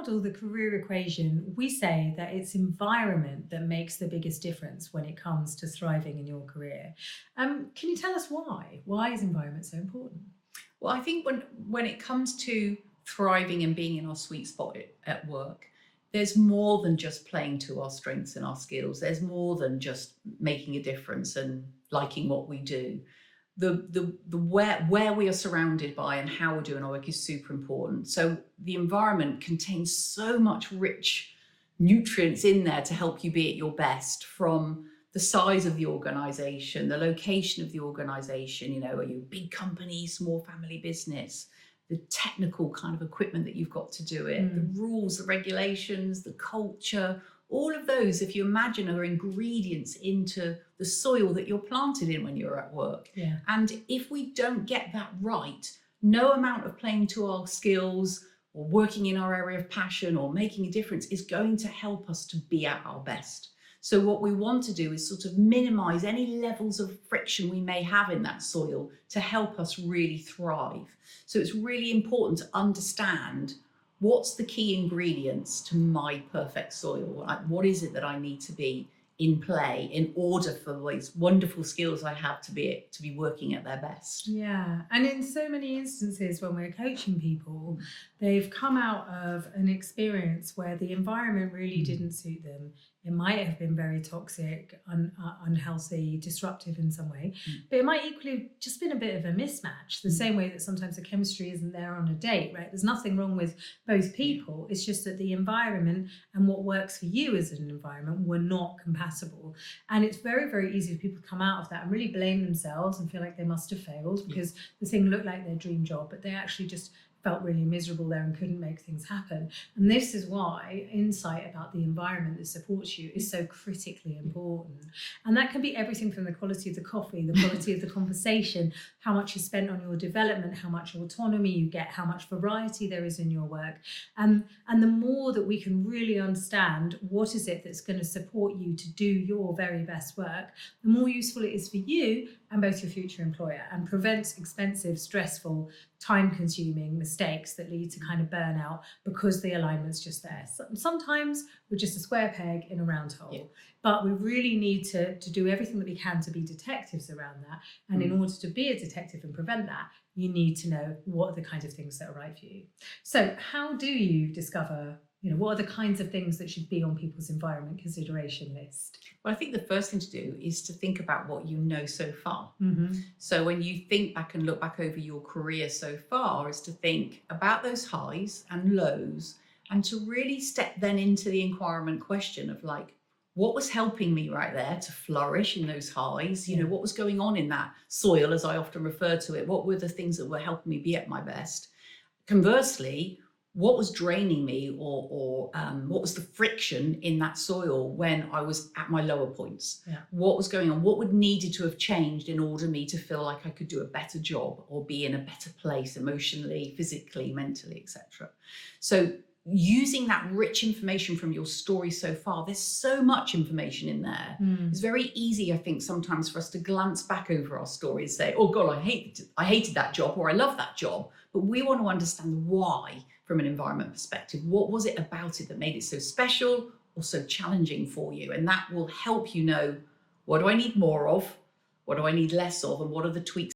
model the career equation, we say that it's environment that makes the biggest difference when it comes to thriving in your career. Can you tell us why? Why is environment so important? Well, I think when it comes to thriving and being in our sweet spot at work, there's more than just playing to our strengths and our skills. There's more than just making a difference and liking what we do. The where we are surrounded by and how we're doing our work is super important. So the environment contains so much rich nutrients in there to help you be at your best, from the size of the organization, the location of the organization, are you a big company, small family business, the technical kind of equipment that you've got to do it, the rules, the regulations, the culture, all of those, if you imagine, are ingredients into the soil that you're planted in when you're at work. Yeah. And if we don't get that right, no amount of playing to our skills or working in our area of passion or making a difference is going to help us to be at our best. So what we want to do is sort of minimize any levels of friction we may have in that soil to help us really thrive. So it's really important to understand what's the key ingredients to my perfect soil. Like, what is it that I need to be in play in order for these wonderful skills I have to be working at their best. Yeah. And in so many instances when we're coaching people, they've come out of an experience where the environment really didn't suit them. It might have been very toxic, unhealthy, disruptive in some way, but it might equally have just been a bit of a mismatch, the same way that sometimes the chemistry isn't there on a date, right? There's nothing wrong with both people. It's just that the environment and what works for you as an environment were not compatible. And it's very, very easy for people to come out of that and really blame themselves and feel like they must have failed because the thing looked like their dream job, but they actually just felt really miserable there and couldn't make things happen. And this is why insight about the environment that supports you is so critically important. And that can be everything from the quality of the coffee, the quality of the conversation, how much is spent on your development, how much autonomy you get, how much variety there is in your work. And the more that we can really understand what is it that's going to support you to do your very best work, the more useful it is for you and both your future employer, and prevents expensive, stressful, time-consuming mistakes that lead to kind of burnout because the alignment's just there. Sometimes we're just a square peg in a round hole, but we really need to do everything that we can to be detectives around that. And in order to be a detective and prevent that, you need to know what are the kinds of things that are right for you. So how do you discover, what are the kinds of things that should be on people's environment consideration list? Well, I think the first thing to do is to think about what you know so far. Mm-hmm. So when you think back and look back over your career so far, is to think about those highs and lows, and to really step then into the environment question of like, what was helping me right there to flourish in those highs? What was going on in that soil, as I often refer to it? What were the things that were helping me be at my best? Conversely, what was draining me or what was the friction in that soil when I was at my lower points? Yeah. What was going on? What would needed to have changed in order for me to feel like I could do a better job or be in a better place emotionally, physically, mentally, etc. So using that rich information from your story so far, there's so much information in there. It's very easy, I think, sometimes for us to glance back over our story and say, oh God, I hated that job, or I love that job. But we want to understand why from an environment perspective. What was it about it that made it so special or so challenging for you? And that will help you know, what do I need more of? What do I need less of? And what are the tweaks